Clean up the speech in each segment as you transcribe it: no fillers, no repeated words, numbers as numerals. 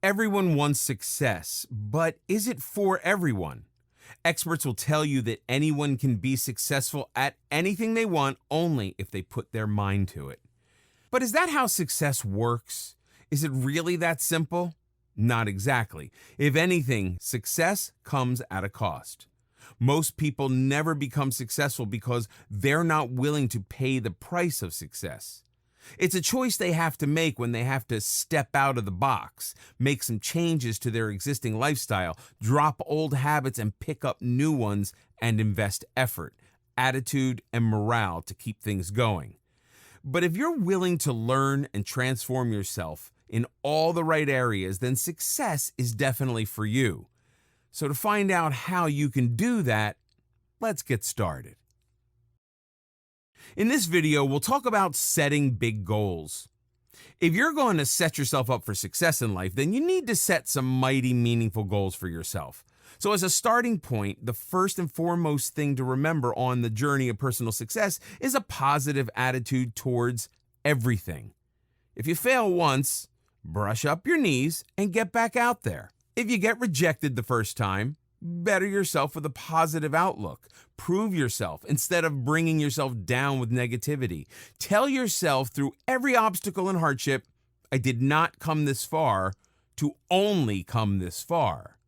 Everyone wants success, but is it for everyone? Experts will tell you that anyone can be successful at anything they want only if they put their mind to it. But is that how success works? Is it really that simple? Not exactly. If anything, success comes at a cost. Most people never become successful because they're not willing to pay the price of success. It's a choice they have to make when they have to step out of the box, make some changes to their existing lifestyle, drop old habits and pick up new ones, and invest effort, attitude, and morale to keep things going. But if you're willing to learn and transform yourself in all the right areas, then success is definitely for you. So to find out how you can do that, let's get started. In this video, we'll talk about setting big goals. If you're going to set yourself up for success in life, then you need to set some mighty meaningful goals for yourself. So as a starting point, the first and foremost thing to remember on the journey of personal success is a positive attitude towards everything. If you fail once, brush up your knees and get back out there. If you get rejected the first time, better yourself with a positive outlook. Prove yourself instead of bringing yourself down with negativity. Tell yourself through every obstacle and hardship, I did not come this far to only come this far.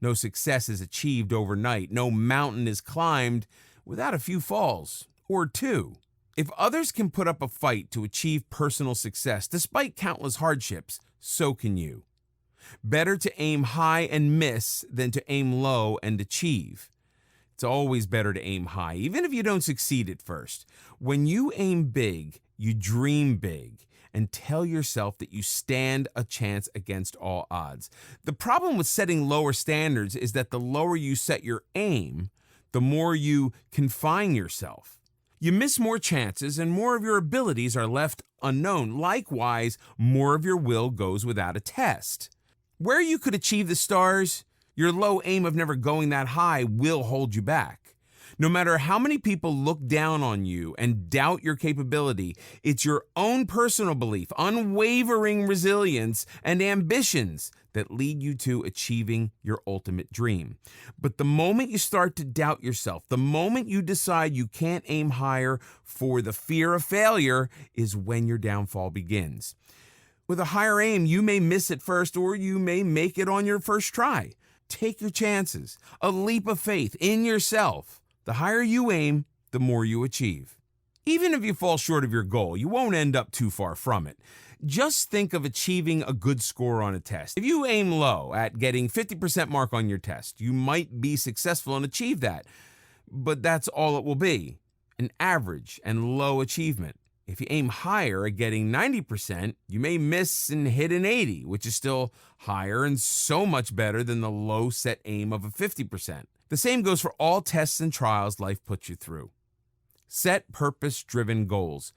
No success is achieved overnight. No mountain is climbed without a few falls, or two. If others can put up a fight to achieve personal success despite countless hardships, so can you. Better to aim high and miss than to aim low and achieve. It's always better to aim high, even if you don't succeed at first. When you aim big, you dream big, and tell yourself that you stand a chance against all odds. The problem with setting lower standards is that the lower you set your aim, the more you confine yourself. You miss more chances and more of your abilities are left unknown. Likewise, more of your will goes without a test. Where you could achieve the stars, your low aim of never going that high will hold you back. No matter how many people look down on you and doubt your capability, it's your own personal belief, unwavering resilience, and ambitions that lead you to achieving your ultimate dream. But the moment you start to doubt yourself, the moment you decide you can't aim higher for the fear of failure, is when your downfall begins. With a higher aim, you may miss it first, or you may make it on your first try. Take your chances, a leap of faith in yourself. The higher you aim, the more you achieve. Even if you fall short of your goal, you won't end up too far from it. Just think of achieving a good score on a test. If you aim low at getting 50% mark on your test, you might be successful and achieve that. But that's all it will be, an average and low achievement. If you aim higher at getting 90%, you may miss and hit an 80, which is still higher and so much better than the low set aim of a 50%. The same goes for all tests and trials life puts you through. Set purpose-driven goals.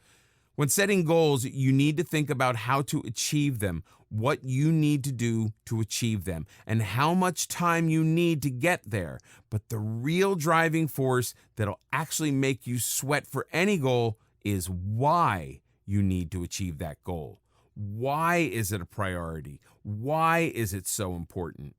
When setting goals, you need to think about how to achieve them, what you need to do to achieve them, and how much time you need to get there. But the real driving force that'll actually make you sweat for any goal is why you need to achieve that goal. Why is it a priority? Why is it so important?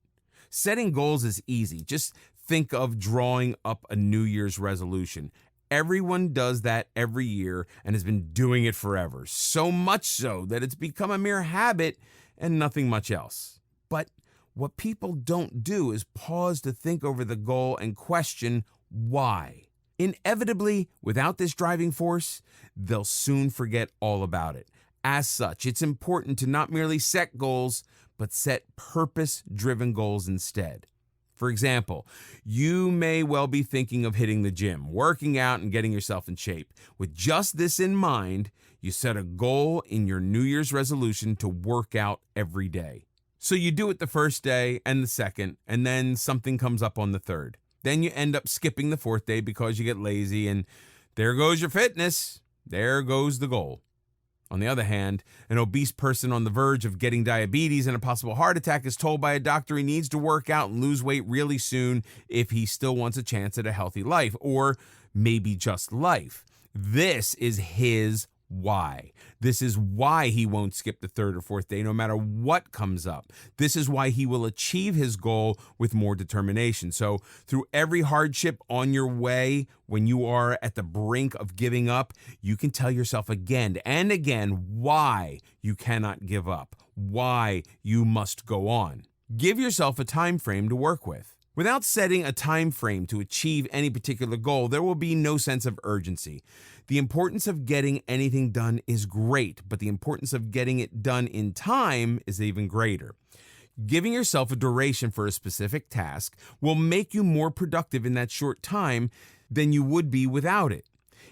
Setting goals is easy. Just think of drawing up a New Year's resolution. Everyone does that every year and has been doing it forever. So much so that it's become a mere habit and nothing much else. But what people don't do is pause to think over the goal and question why. Inevitably, without this driving force, they'll soon forget all about it. As such, it's important to not merely set goals, but set purpose-driven goals instead. For example, you may well be thinking of hitting the gym, working out, and getting yourself in shape. With just this in mind, you set a goal in your New Year's resolution to work out every day. So you do it the first day and the second, and then something comes up on the third. Then you end up skipping the fourth day because you get lazy, and there goes your fitness. There goes the goal. On the other hand, an obese person on the verge of getting diabetes and a possible heart attack is told by a doctor he needs to work out and lose weight really soon if he still wants a chance at a healthy life, or maybe just life. This is his Why? This is why he won't skip the third or fourth day no matter what comes up. This is why he will achieve his goal with more determination. So through every hardship on your way, when you are at the brink of giving up, you can tell yourself again and again why you cannot give up, why you must go on. Give yourself a time frame to work with. Without setting a time frame to achieve any particular goal, there will be no sense of urgency. The importance of getting anything done is great, but the importance of getting it done in time is even greater. Giving yourself a duration for a specific task will make you more productive in that short time than you would be without it.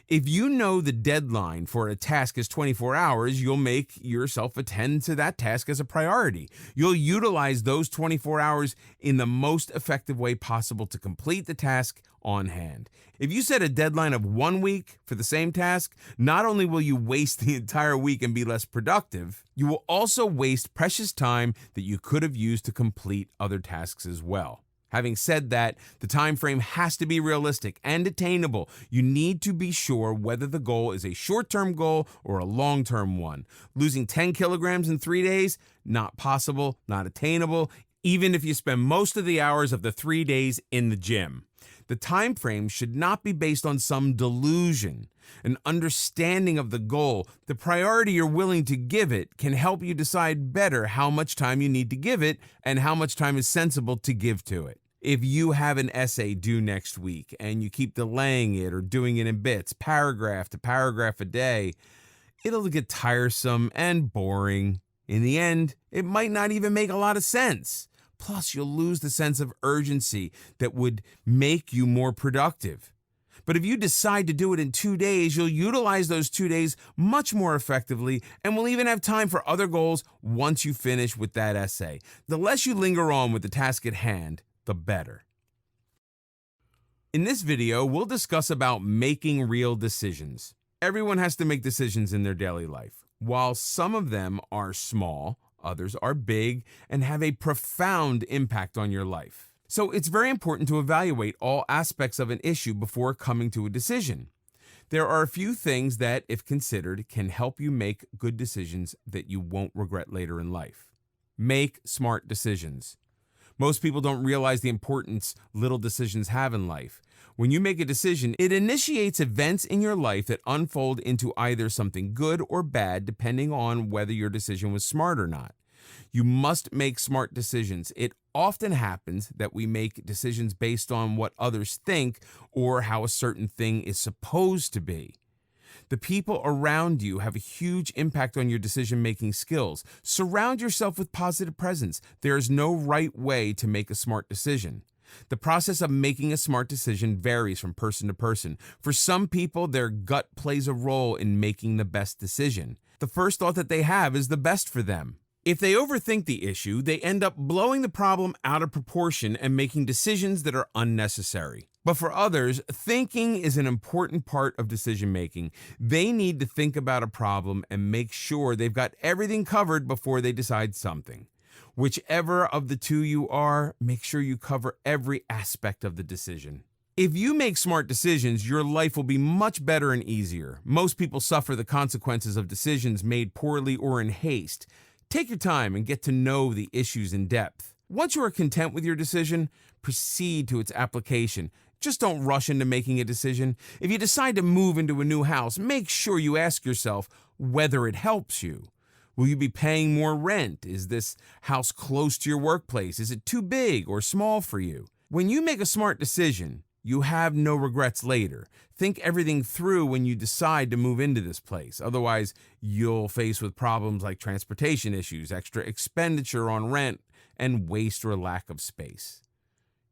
If you know the deadline for a task is 24 hours, you'll make yourself attend to that task as a priority. You'll utilize those 24 hours in the most effective way possible to complete the task on hand. If you set a deadline of 1 week for the same task, not only will you waste the entire week and be less productive, you will also waste precious time that you could have used to complete other tasks as well. Having said that, the time frame has to be realistic and attainable. You need to be sure whether the goal is a short-term goal or a long-term one. Losing 10 kilograms in 3 days? Not possible, not attainable, even if you spend most of the hours of the 3 days in the gym. The time frame should not be based on some delusion. An understanding of the goal, the priority you're willing to give it, can help you decide better how much time you need to give it and how much time is sensible to give to it. If you have an essay due next week and you keep delaying it or doing it in bits, paragraph to paragraph a day, it'll get tiresome and boring. In the end, it might not even make a lot of sense. Plus, you'll lose the sense of urgency that would make you more productive. But if you decide to do it in 2 days, you'll utilize those 2 days much more effectively and will even have time for other goals once you finish with that essay. The less you linger on with the task at hand, the better. In this video, we'll discuss about making real decisions. Everyone has to make decisions in their daily life. While some of them are small, others are big and have a profound impact on your life. So it's very important to evaluate all aspects of an issue before coming to a decision. There are a few things that, if considered, can help you make good decisions that you won't regret later in life. Make smart decisions. Most people don't realize the importance little decisions have in life. When you make a decision, it initiates events in your life that unfold into either something good or bad, depending on whether your decision was smart or not. You must make smart decisions. It often happens that we make decisions based on what others think or how a certain thing is supposed to be. The people around you have a huge impact on your decision-making skills. Surround yourself with positive presence. There is no right way to make a smart decision. The process of making a smart decision varies from person to person. For some people, their gut plays a role in making the best decision. The first thought that they have is the best for them. If they overthink the issue, they end up blowing the problem out of proportion and making decisions that are unnecessary. But for others, thinking is an important part of decision making. They need to think about a problem and make sure they've got everything covered before they decide something. Whichever of the two you are, make sure you cover every aspect of the decision. If you make smart decisions, your life will be much better and easier. Most people suffer the consequences of decisions made poorly or in haste. Take your time and get to know the issues in depth. Once you are content with your decision, proceed to its application. Just don't rush into making a decision. If you decide to move into a new house, make sure you ask yourself whether it helps you. Will you be paying more rent? Is this house close to your workplace? Is it too big or small for you? When you make a smart decision, you have no regrets later. Think everything through when you decide to move into this place. Otherwise, you'll face with problems like transportation issues, extra expenditure on rent, and waste or lack of space.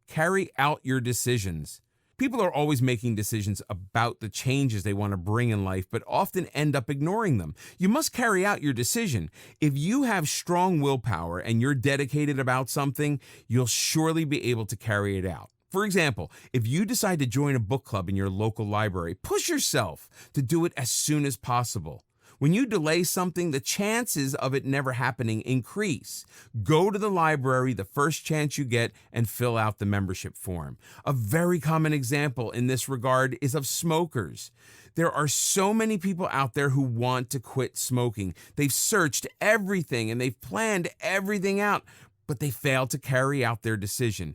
Carry out your decisions. People are always making decisions about the changes they want to bring in life, but often end up ignoring them. You must carry out your decision. If you have strong willpower and you're dedicated about something, you'll surely be able to carry it out. For example, if you decide to join a book club in your local library, push yourself to do it as soon as possible. When you delay something, the chances of it never happening increase. Go to the library the first chance you get and fill out the membership form. A very common example in this regard is of smokers. There are so many people out there who want to quit smoking. They've searched everything and they've planned everything out, but they fail to carry out their decision.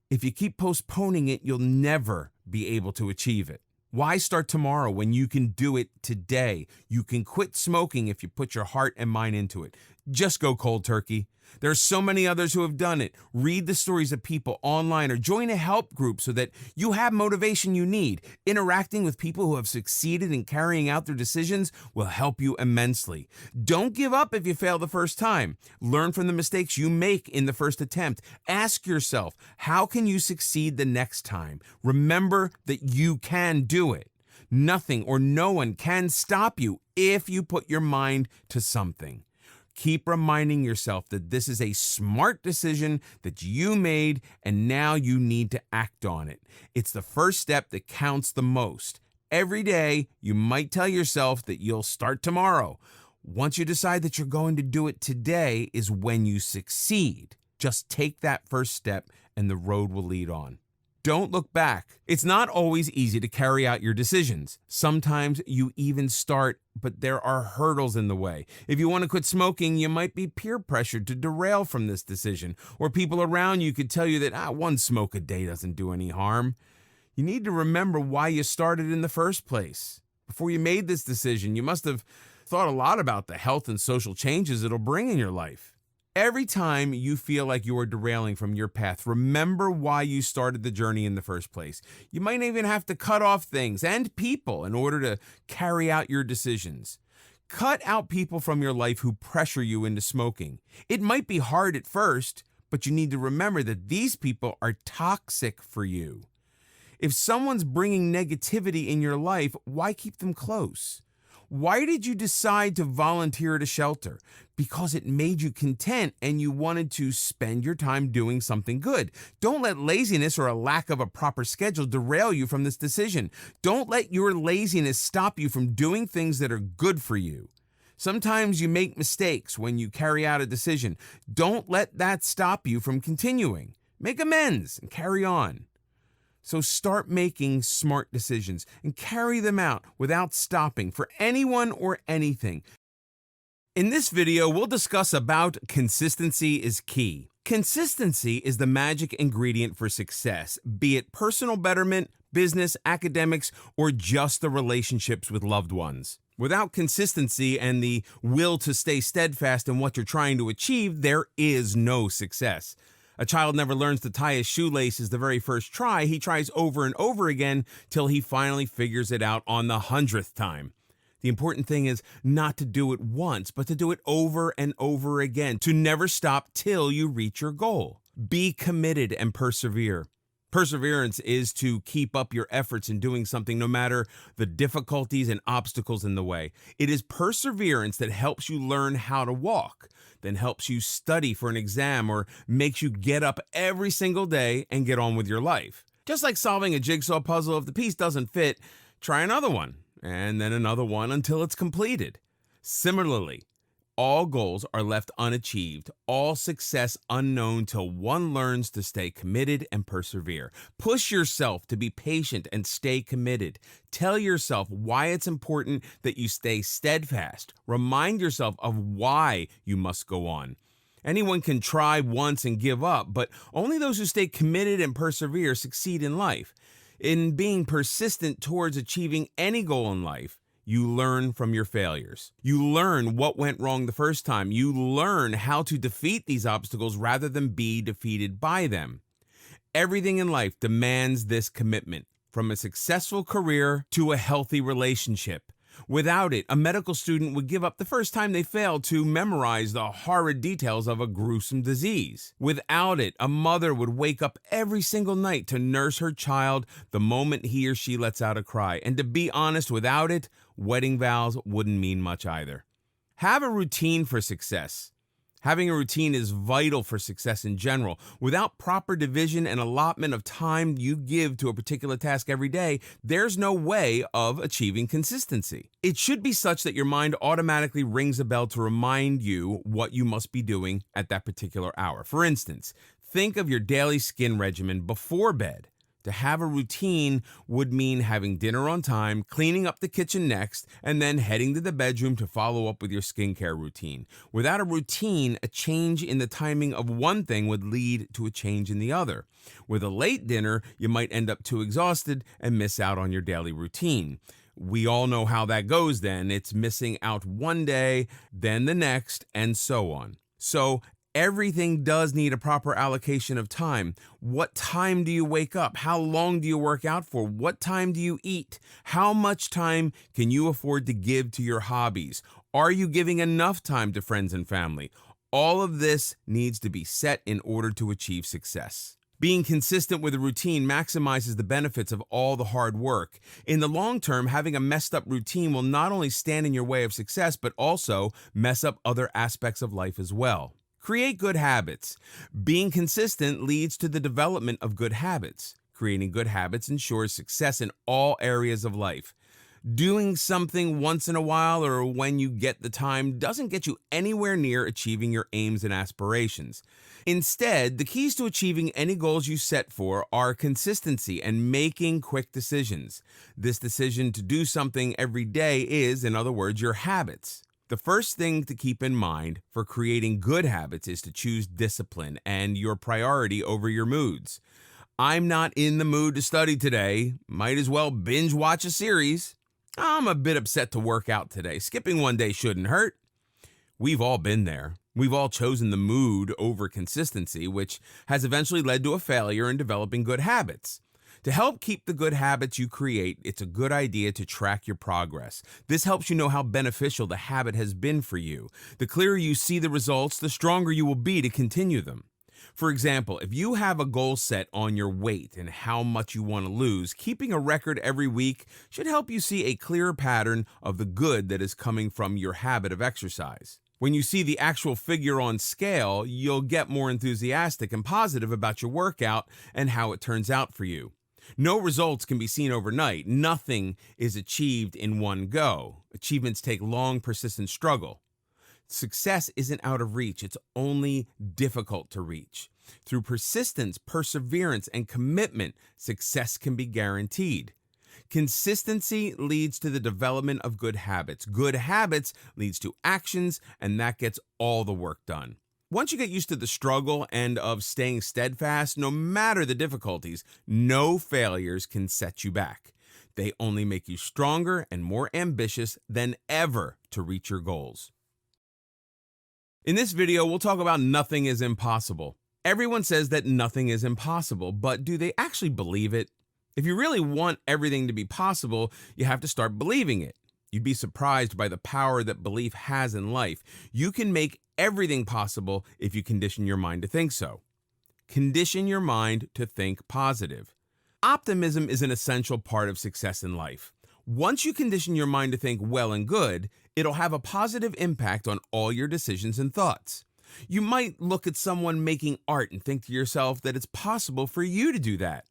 If you keep postponing it, you'll never be able to achieve it. Why start tomorrow when you can do it today? You can quit smoking if you put your heart and mind into it. Just go cold turkey. There are so many others who have done it. Read the stories of people online or join a help group so that you have motivation you need. Interacting with people who have succeeded in carrying out their decisions will help you immensely. Don't give up if you fail the first time. Learn from the mistakes you make in the first attempt. Ask yourself, how can you succeed the next time? Remember that you can do it. Nothing or no one can stop you if you put your mind to something. Keep reminding yourself that this is a smart decision that you made and now you need to act on it. It's the first step that counts the most. Every day, you might tell yourself that you'll start tomorrow. Once you decide that you're going to do it today is when you succeed. Just take that first step and the road will lead on. Don't look back. It's not always easy to carry out your decisions. Sometimes you even start, but there are hurdles in the way. If you want to quit smoking, you might be peer pressured to derail from this decision, or people around you could tell you that one smoke a day doesn't do any harm. You need to remember why you started in the first place. Before you made this decision, you must have thought a lot about the health and social changes it'll bring in your life. Every time you feel like you are derailing from your path, remember why you started the journey in the first place. You might even have to cut off things and people in order to carry out your decisions. Cut out people from your life who pressure you into smoking. It might be hard at first, but you need to remember that these people are toxic for you. If someone's bringing negativity in your life, why keep them close? Why did you decide to volunteer at a shelter? Because it made you content and you wanted to spend your time doing something good. Don't let laziness or a lack of a proper schedule derail you from this decision. Don't let your laziness stop you from doing things that are good for you. Sometimes you make mistakes when you carry out a decision. Don't let that stop you from continuing. Make amends and carry on. So start making smart decisions and carry them out without stopping for anyone or anything. In this video, we'll discuss about consistency is key. Consistency is the magic ingredient for success, be it personal betterment, business, academics, or just the relationships with loved ones. Without consistency and the will to stay steadfast in what you're trying to achieve, there is no success. A child never learns to tie his shoelaces the very first try. He tries over and over again till he finally figures it out on the 100th time. The important thing is not to do it once, but to do it over and over again, to never stop till you reach your goal. Be committed and persevere. Perseverance is to keep up your efforts in doing something no matter the difficulties and obstacles in the way. It is perseverance that helps you learn how to walk, then helps you study for an exam, or makes you get up every single day and get on with your life. Just like solving a jigsaw puzzle, if the piece doesn't fit, try another one, and then another one until it's completed. Similarly, all goals are left unachieved, all success unknown till one learns to stay committed and persevere. Push yourself to be patient and stay committed. Tell yourself why it's important that you stay steadfast. Remind yourself of why you must go on. Anyone can try once and give up, but only those who stay committed and persevere succeed in life. In being persistent towards achieving any goal in life, you learn from your failures. You learn what went wrong the first time. You learn how to defeat these obstacles rather than be defeated by them. Everything in life demands this commitment, from a successful career to a healthy relationship. Without it, a medical student would give up the first time they failed to memorize the horrid details of a gruesome disease. Without it, a mother would wake up every single night to nurse her child the moment he or she lets out a cry. And to be honest, without it, wedding vows wouldn't mean much either. Have a routine for success. Having a routine is vital for success in general. Without proper division and allotment of time you give to a particular task every day, there's no way of achieving consistency. It should be such that your mind automatically rings a bell to remind you what you must be doing at that particular hour. For instance, think of your daily skin regimen before bed. To have a routine would mean having dinner on time, cleaning up the kitchen next, and then heading to the bedroom to follow up with your skincare routine. Without a routine, a change in the timing of one thing would lead to a change in the other. With a late dinner, you might end up too exhausted and miss out on your daily routine. We all know how that goes then. It's missing out one day, then the next, and so on. So, everything does need a proper allocation of time. What time do you wake up? How long do you work out for? What time do you eat? How much time can you afford to give to your hobbies? Are you giving enough time to friends and family? All of this needs to be set in order to achieve success. Being consistent with a routine maximizes the benefits of all the hard work. In the long term, having a messed up routine will not only stand in your way of success, but also mess up other aspects of life as well. Create good habits. Being consistent leads to the development of good habits. Creating good habits ensures success in all areas of life. Doing something once in a while or when you get the time doesn't get you anywhere near achieving your aims and aspirations. Instead, the keys to achieving any goals you set for are consistency and making quick decisions. This decision to do something every day is, in other words, your habits. The first thing to keep in mind for creating good habits is to choose discipline and your priority over your moods. I'm not in the mood to study today. Might as well binge watch a series. I'm a bit upset to work out today. Skipping one day shouldn't hurt. We've all been there. We've all chosen the mood over consistency, which has eventually led to a failure in developing good habits. To help keep the good habits you create, it's a good idea to track your progress. This helps you know how beneficial the habit has been for you. The clearer you see the results, the stronger you will be to continue them. For example, if you have a goal set on your weight and how much you want to lose, keeping a record every week should help you see a clearer pattern of the good that is coming from your habit of exercise. When you see the actual figure on scale, you'll get more enthusiastic and positive about your workout and how it turns out for you. No results can be seen overnight. Nothing is achieved in one go. Achievements take long, persistent struggle. Success isn't out of reach. It's only difficult to reach. Through persistence, perseverance, and commitment, success can be guaranteed. Consistency leads to the development of good habits. Good habits leads to actions, and that gets all the work done. Once you get used to the struggle and of staying steadfast, no matter the difficulties, no failures can set you back. They only make you stronger and more ambitious than ever to reach your goals. In this video, we'll talk about nothing is impossible. Everyone says that nothing is impossible, but do they actually believe it? If you really want everything to be possible, you have to start believing it. You'd be surprised by the power that belief has in life. You can make everything possible if you condition your mind to think so. Condition your mind to think positive. Optimism is an essential part of success in life. Once you condition your mind to think well and good, it'll have a positive impact on all your decisions and thoughts. You might look at someone making art and think to yourself that it's possible for you to do that.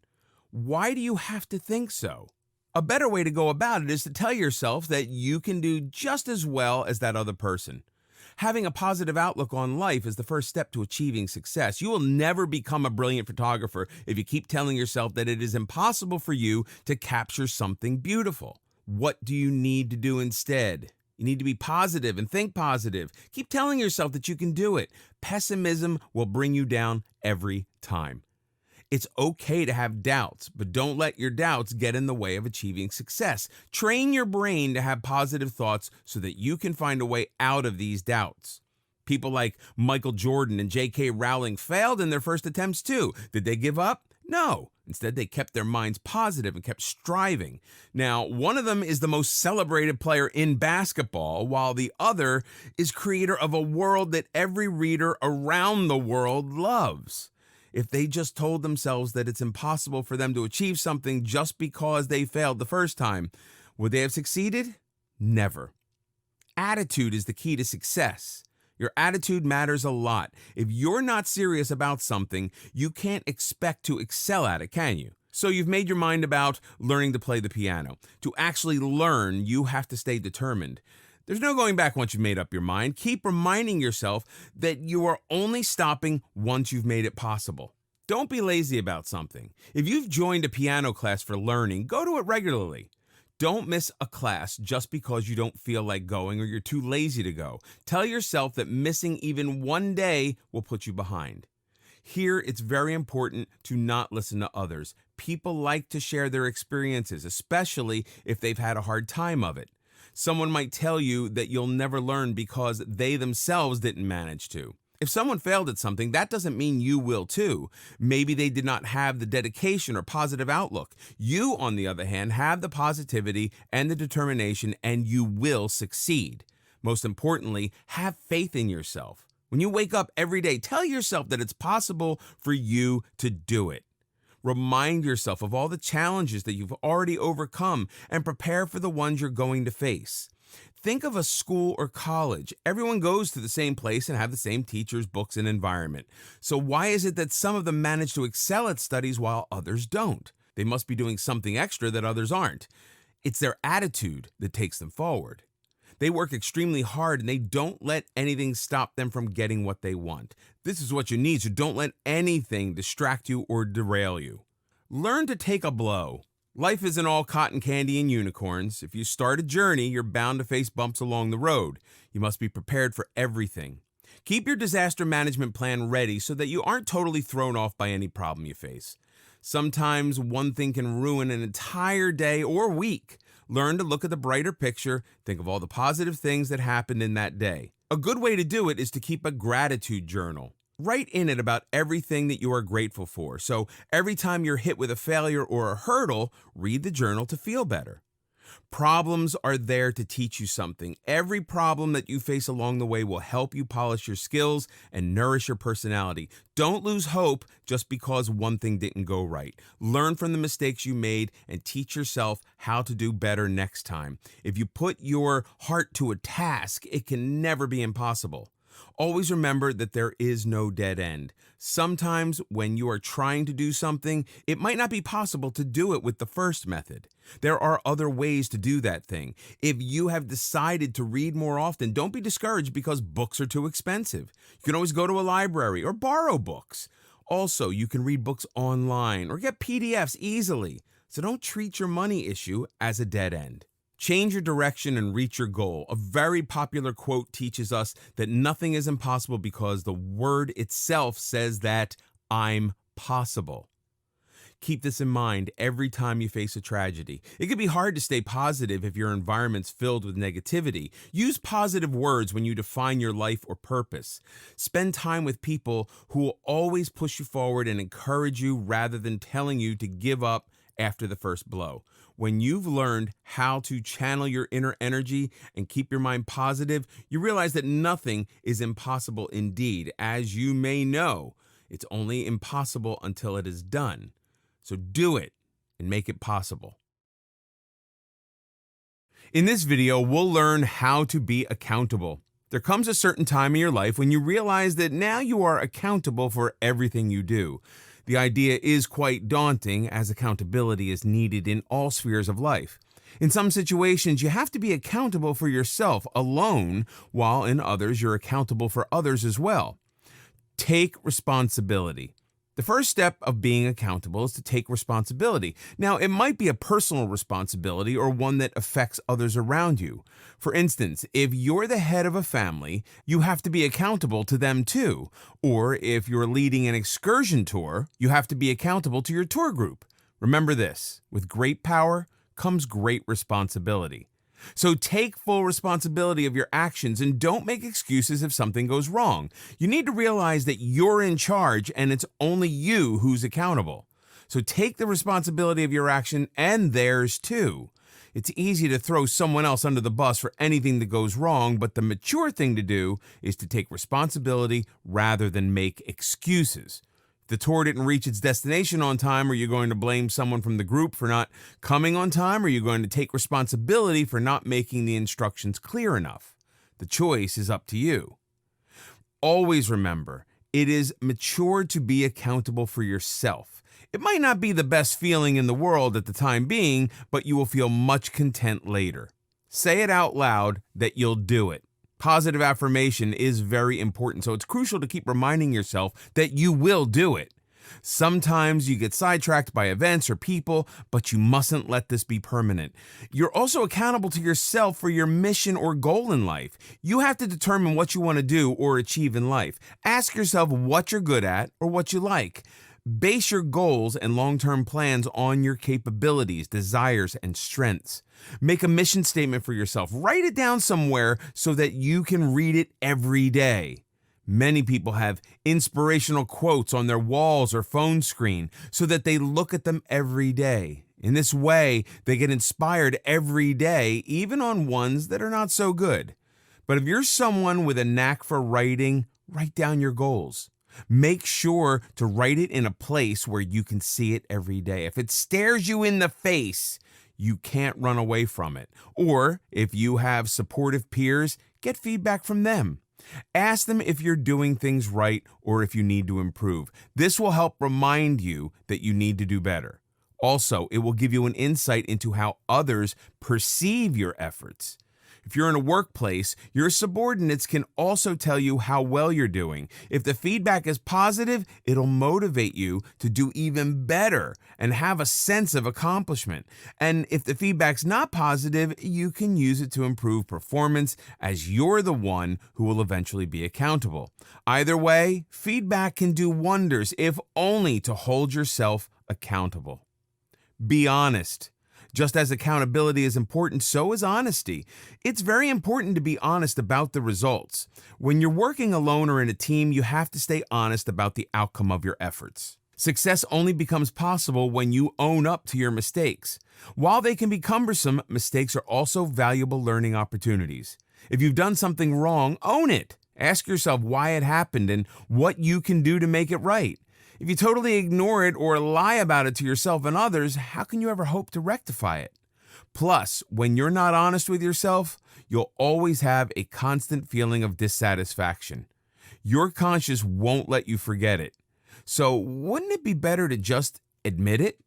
Why do you have to think so? A better way to go about it is to tell yourself that you can do just as well as that other person. Having a positive outlook on life is the first step to achieving success. You will never become a brilliant photographer if you keep telling yourself that it is impossible for you to capture something beautiful. What do you need to do instead? You need to be positive and think positive. Keep telling yourself that you can do it. Pessimism will bring you down every time. It's okay to have doubts, but don't let your doubts get in the way of achieving success. Train your brain to have positive thoughts so that you can find a way out of these doubts. People like Michael Jordan and J.K. Rowling failed in their first attempts too. Did they give up? No. Instead, they kept their minds positive and kept striving. Now, one of them is the most celebrated player in basketball, while the other is creator of a world that every reader around the world loves. If they just told themselves that it's impossible for them to achieve something just because they failed the first time, would they have succeeded? Never. Attitude is the key to success. Your attitude matters a lot. If you're not serious about something, you can't expect to excel at it, can you? So you've made your mind about learning to play the piano. To actually learn, you have to stay determined. There's no going back once you've made up your mind. Keep reminding yourself that you are only stopping once you've made it possible. Don't be lazy about something. If you've joined a piano class for learning, go to it regularly. Don't miss a class just because you don't feel like going or you're too lazy to go. Tell yourself that missing even one day will put you behind. Here, it's very important to not listen to others. People like to share their experiences, especially if they've had a hard time of it. Someone might tell you that you'll never learn because they themselves didn't manage to. If someone failed at something, that doesn't mean you will too. Maybe they did not have the dedication or positive outlook. You, on the other hand, have the positivity and the determination, and you will succeed. Most importantly, have faith in yourself. When you wake up every day, tell yourself that it's possible for you to do it. Remind yourself of all the challenges that you've already overcome and prepare for the ones you're going to face. Think of a school or college. Everyone goes to the same place and have the same teachers, books, and environment. So why is it that some of them manage to excel at studies while others don't? They must be doing something extra that others aren't. It's their attitude that takes them forward. They work extremely hard and they don't let anything stop them from getting what they want. This is what you need, so don't let anything distract you or derail you. Learn to take a blow. Life isn't all cotton candy and unicorns. If you start a journey, you're bound to face bumps along the road. You must be prepared for everything. Keep your disaster management plan ready so that you aren't totally thrown off by any problem you face. Sometimes one thing can ruin an entire day or week. Learn to look at the brighter picture, think of all the positive things that happened in that day. A good way to do it is to keep a gratitude journal. Write in it about everything that you are grateful for. So every time you're hit with a failure or a hurdle, read the journal to feel better. Problems are there to teach you something. Every problem that you face along the way will help you polish your skills and nourish your personality. Don't lose hope just because one thing didn't go right. Learn from the mistakes you made and teach yourself how to do better next time. If you put your heart to a task, it can never be impossible. Always remember that there is no dead end. Sometimes when you are trying to do something, it might not be possible to do it with the first method. There are other ways to do that thing. If you have decided to read more often, don't be discouraged because books are too expensive. You can always go to a library or borrow books. Also, you can read books online or get PDFs easily. So don't treat your money issue as a dead end. Change your direction and reach your goal. A very popular quote teaches us that nothing is impossible because the word itself says that I'm possible. Keep this in mind every time you face a tragedy. It can be hard to stay positive if your environment's filled with negativity. Use positive words when you define your life or purpose. Spend time with people who will always push you forward and encourage you rather than telling you to give up after the first blow. When you've learned how to channel your inner energy and keep your mind positive, you realize that nothing is impossible indeed. As you may know, it's only impossible until it is done. So do it and make it possible. In this video, we'll learn how to be accountable. There comes a certain time in your life when you realize that now you are accountable for everything you do. The idea is quite daunting, as accountability is needed in all spheres of life. In some situations, you have to be accountable for yourself alone, while in others, you're accountable for others as well. Take responsibility. The first step of being accountable is to take responsibility. Now, it might be a personal responsibility or one that affects others around you. For instance, if you're the head of a family, you have to be accountable to them too. Or if you're leading an excursion tour, you have to be accountable to your tour group. Remember this, with great power comes great responsibility. So take full responsibility of your actions and don't make excuses if something goes wrong. You need to realize that you're in charge and it's only you who's accountable. So take the responsibility of your action and theirs too. It's easy to throw someone else under the bus for anything that goes wrong, but the mature thing to do is to take responsibility rather than make excuses. If the tour didn't reach its destination on time, are you going to blame someone from the group for not coming on time, or are you going to take responsibility for not making the instructions clear enough? The choice is up to you. Always remember, it is mature to be accountable for yourself. It might not be the best feeling in the world at the time being, but you will feel much content later. Say it out loud that you'll do it. Positive affirmation is very important, so it's crucial to keep reminding yourself that you will do it. Sometimes you get sidetracked by events or people, but you mustn't let this be permanent. You're also accountable to yourself for your mission or goal in life. You have to determine what you want to do or achieve in life. Ask yourself what you're good at or what you like. Base your goals and long-term plans on your capabilities, desires, and strengths. Make a mission statement for yourself. Write it down somewhere so that you can read it every day. Many people have inspirational quotes on their walls or phone screen so that they look at them every day. In this way, they get inspired every day, even on ones that are not so good. But if you're someone with a knack for writing, write down your goals. Make sure to write it in a place where you can see it every day. If it stares you in the face, you can't run away from it. Or if you have supportive peers, get feedback from them. Ask them if you're doing things right or if you need to improve. This will help remind you that you need to do better. Also, it will give you an insight into how others perceive your efforts. If you're in a workplace, your subordinates can also tell you how well you're doing. If the feedback is positive, it'll motivate you to do even better and have a sense of accomplishment. And if the feedback's not positive, you can use it to improve performance, as you're the one who will eventually be accountable. Either way, feedback can do wonders, if only to hold yourself accountable. Be honest. Just as accountability is important, so is honesty. It's very important to be honest about the results. When you're working alone or in a team, you have to stay honest about the outcome of your efforts. Success only becomes possible when you own up to your mistakes. While they can be cumbersome, mistakes are also valuable learning opportunities. If you've done something wrong, own it. Ask yourself why it happened and what you can do to make it right. If you totally ignore it or lie about it to yourself and others, how can you ever hope to rectify it? Plus, when you're not honest with yourself, you'll always have a constant feeling of dissatisfaction. Your conscience won't let you forget it. So, wouldn't it be better to just admit it?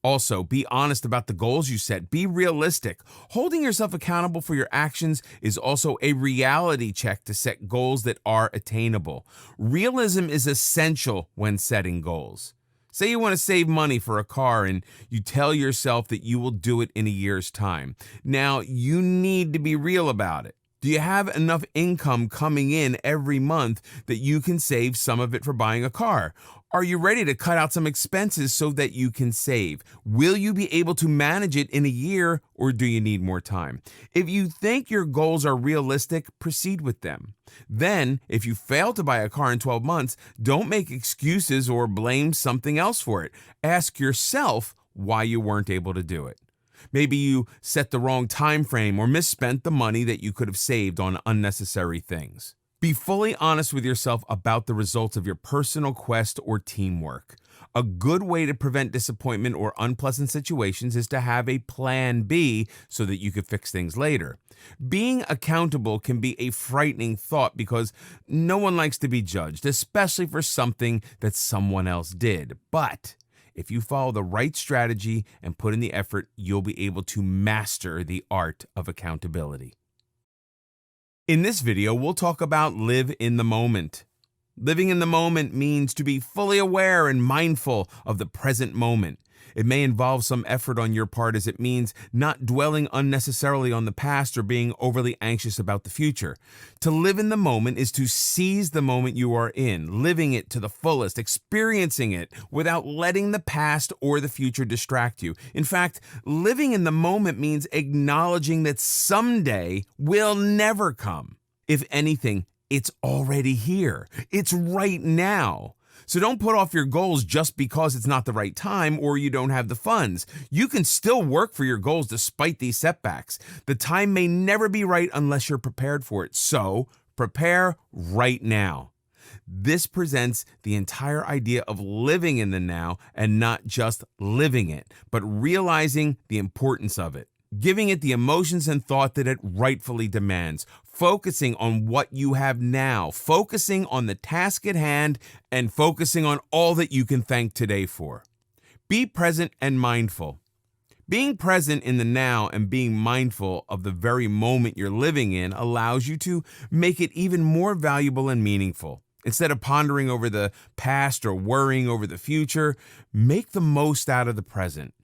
Also, be honest about the goals you set. Be realistic. Holding yourself accountable for your actions is also a reality check to set goals that are attainable. Realism is essential when setting goals. Say you want to save money for a car and you tell yourself that you will do it in a year's time. Now, you need to be real about it. Do you have enough income coming in every month that you can save some of it for buying a car? Are you ready to cut out some expenses so that you can save? Will you be able to manage it in a year, or do you need more time? If you think your goals are realistic, proceed with them. Then, if you fail to buy a car in 12 months, don't make excuses or blame something else for it. Ask yourself why you weren't able to do it. Maybe you set the wrong time frame or misspent the money that you could have saved on unnecessary things. Be fully honest with yourself about the results of your personal quest or teamwork. A good way to prevent disappointment or unpleasant situations is to have a plan B so that you could fix things later. Being accountable can be a frightening thought because no one likes to be judged, especially for something that someone else did. But if you follow the right strategy and put in the effort, you'll be able to master the art of accountability. In this video, we'll talk about live in the moment. Living in the moment means to be fully aware and mindful of the present moment. It may involve some effort on your part, as it means not dwelling unnecessarily on the past or being overly anxious about the future. To live in the moment is to seize the moment you are in, living it to the fullest, experiencing it without letting the past or the future distract you. In fact, living in the moment means acknowledging that someday will never come. If anything, it's already here. It's right now. So don't put off your goals just because it's not the right time or you don't have the funds. You can still work for your goals despite these setbacks. The time may never be right unless you're prepared for it. So prepare right now. This presents the entire idea of living in the now and not just living it, but realizing the importance of it. giving it the emotions and thought that it rightfully demands, focusing on what you have now, focusing on the task at hand, and focusing on all that you can thank today for. Be present and mindful. Being present in the now and being mindful of the very moment you're living in allows you to make it even more valuable and meaningful. Instead of pondering over the past or worrying over the future, make the most out of the present.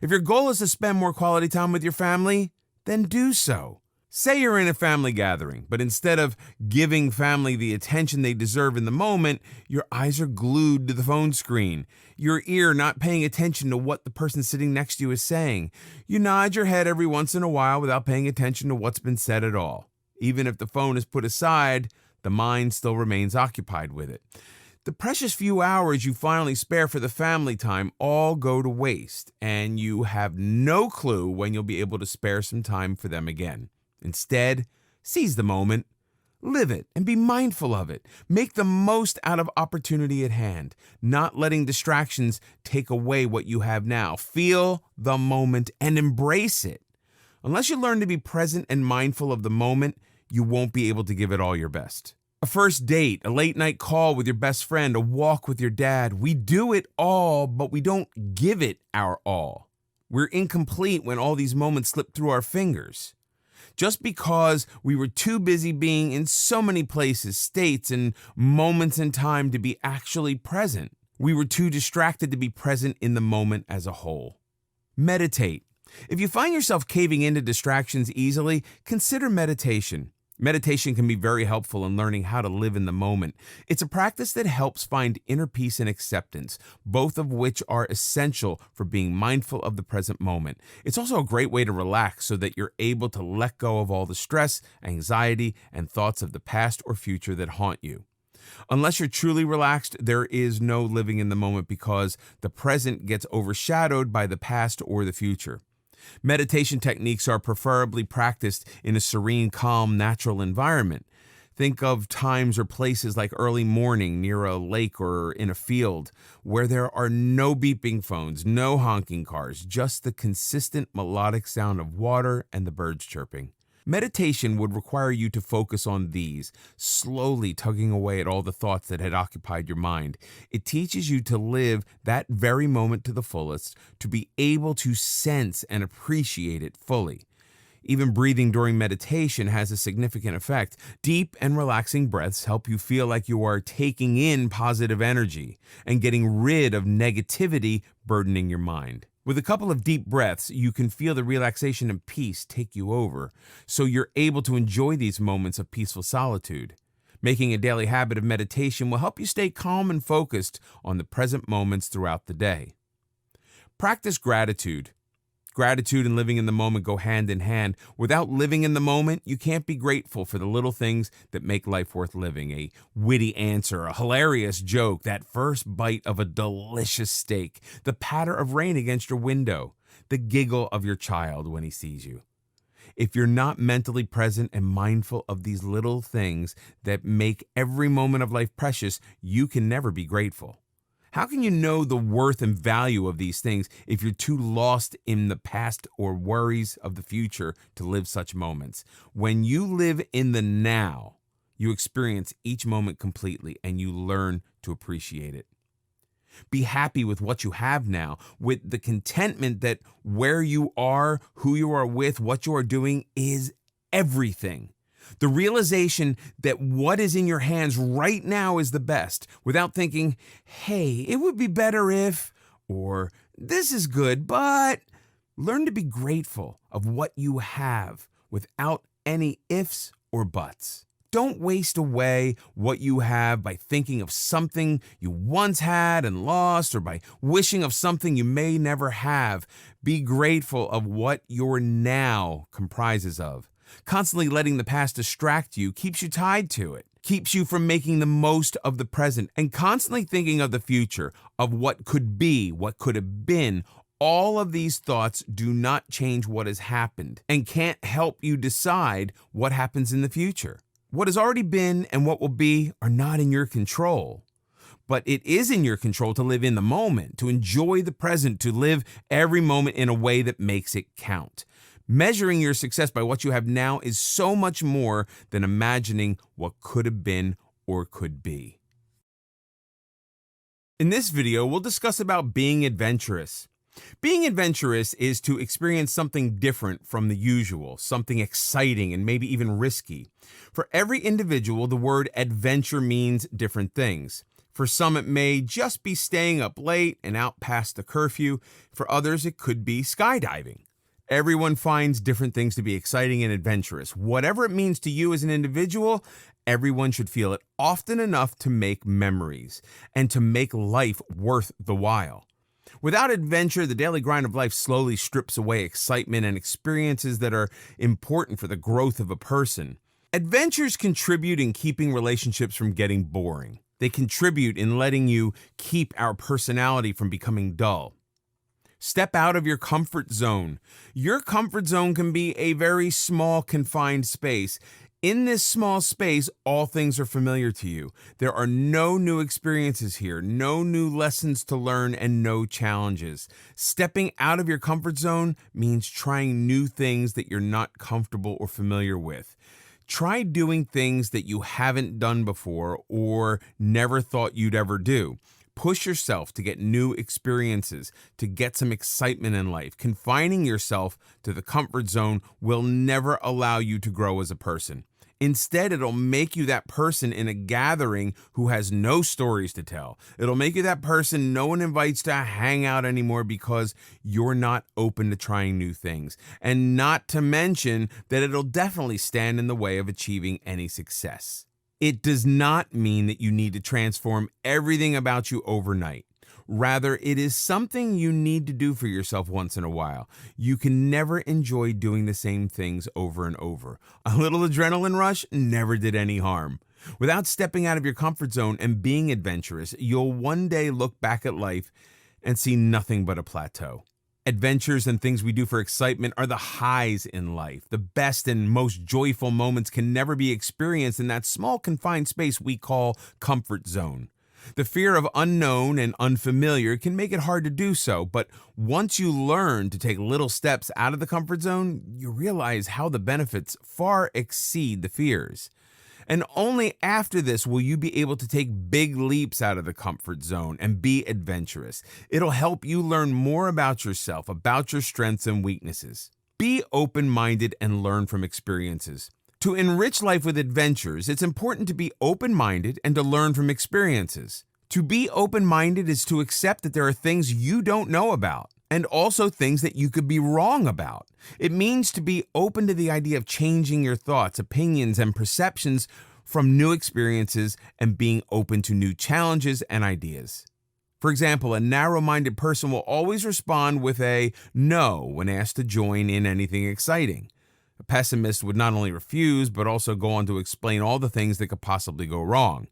If your goal is to spend more quality time with your family, then do so. Say you're in a family gathering, but instead of giving family the attention they deserve in the moment, your eyes are glued to the phone screen, your ear not paying attention to what the person sitting next to you is saying. You nod your head every once in a while without paying attention to what's been said at all. Even if the phone is put aside, the mind still remains occupied with it. The precious few hours you finally spare for the family time all go to waste, and you have no clue when you'll be able to spare some time for them again. Instead, seize the moment, live it, and be mindful of it. Make the most out of opportunity at hand, not letting distractions take away what you have now. Feel the moment and embrace it. Unless you learn to be present and mindful of the moment, you won't be able to give it all your best. A first date, a late night call with your best friend, a walk with your dad. We do it all, but we don't give it our all. We're incomplete when all these moments slip through our fingers. Just because we were too busy being in so many places, states, and moments in time to be actually present. We were too distracted to be present in the moment as a whole. Meditate. If you find yourself caving into distractions easily, consider meditation. Meditation can be very helpful in learning how to live in the moment. It's a practice that helps find inner peace and acceptance, both of which are essential for being mindful of the present moment. It's also a great way to relax so that you're able to let go of all the stress, anxiety, and thoughts of the past or future that haunt you. Unless you're truly relaxed, there is no living in the moment because the present gets overshadowed by the past or the future. Meditation techniques are preferably practiced in a serene, calm, natural environment. Think of times or places like early morning near a lake or in a field where there are no beeping phones, no honking cars, just the consistent melodic sound of water and the birds chirping. Meditation would require you to focus on these, slowly tugging away at all the thoughts that had occupied your mind. It teaches you to live that very moment to the fullest, to be able to sense and appreciate it fully. Even breathing during meditation has a significant effect. Deep and relaxing breaths help you feel like you are taking in positive energy and getting rid of negativity burdening your mind. With a couple of deep breaths, you can feel the relaxation and peace take you over, so you're able to enjoy these moments of peaceful solitude. Making a daily habit of meditation will help you stay calm and focused on the present moments throughout the day. Practice gratitude. Gratitude and living in the moment go hand in hand. Without living in the moment, you can't be grateful for the little things that make life worth living. A witty answer, a hilarious joke, that first bite of a delicious steak, the patter of rain against your window, the giggle of your child when he sees you. If you're not mentally present and mindful of these little things that make every moment of life precious, you can never be grateful. How can you know the worth and value of these things if you're too lost in the past or worries of the future to live such moments? When you live in the now, you experience each moment completely and you learn to appreciate it. Be happy with what you have now, with the contentment that where you are, who you are with, what you are doing is everything. The realization that what is in your hands right now is the best, without thinking, hey, it would be better if, or this is good, but learn to be grateful of what you have without any ifs or buts. Don't waste away what you have by thinking of something you once had and lost, or by wishing of something you may never have. Be grateful of what your now comprises of. Constantly letting the past distract you keeps you tied to it, keeps you from making the most of the present, and constantly thinking of the future, of what could be, what could have been. All of these thoughts do not change what has happened and can't help you decide what happens in the future. What has already been and what will be are not in your control. But it is in your control to live in the moment, to enjoy the present, to live every moment in a way that makes it count. Measuring your success by what you have now is so much more than imagining what could have been or could be. In this video, we'll discuss about being adventurous. Being adventurous is to experience something different from the usual, something exciting and maybe even risky. For every individual, the word adventure means different things. For some, it may just be staying up late and out past the curfew. For others, it could be skydiving. Everyone finds different things to be exciting and adventurous. Whatever it means to you as an individual, everyone should feel it often enough to make memories and to make life worth the while. Without adventure, the daily grind of life slowly strips away excitement and experiences that are important for the growth of a person. Adventures contribute in keeping relationships from getting boring. They contribute in letting you keep our personality from becoming dull. Step out of your comfort zone. Your comfort zone can be a very small, confined space. In this small space, all things are familiar to you. There are no new experiences here, no new lessons to learn, and no challenges. Stepping out of your comfort zone means trying new things that you're not comfortable or familiar with. Try doing things that you haven't done before or never thought you'd ever do. Push yourself to get new experiences, to get some excitement in life. Confining yourself to the comfort zone will never allow you to grow as a person. Instead, it'll make you that person in a gathering who has no stories to tell. It'll make you that person no one invites to hang out anymore because you're not open to trying new things. And not to mention that it'll definitely stand in the way of achieving any success. It does not mean that you need to transform everything about you overnight. Rather, it is something you need to do for yourself once in a while. You can never enjoy doing the same things over and over. A little adrenaline rush never did any harm. Without stepping out of your comfort zone and being adventurous, you'll one day look back at life and see nothing but a plateau. Adventures and things we do for excitement are the highs in life. The best and most joyful moments can never be experienced in that small confined space we call comfort zone. The fear of unknown and unfamiliar can make it hard to do so, but once you learn to take little steps out of the comfort zone, you realize how the benefits far exceed the fears. And only after this will you be able to take big leaps out of the comfort zone and be adventurous. It'll help you learn more about yourself, about your strengths and weaknesses. Be open-minded and learn from experiences. To enrich life with adventures, it's important to be open-minded and to learn from experiences. To be open-minded is to accept that there are things you don't know about, and also things that you could be wrong about. It means to be open to the idea of changing your thoughts, opinions, and perceptions from new experiences and being open to new challenges and ideas. For example, a narrow-minded person will always respond with a no when asked to join in anything exciting. A pessimist would not only refuse, but also go on to explain all the things that could possibly go wrong.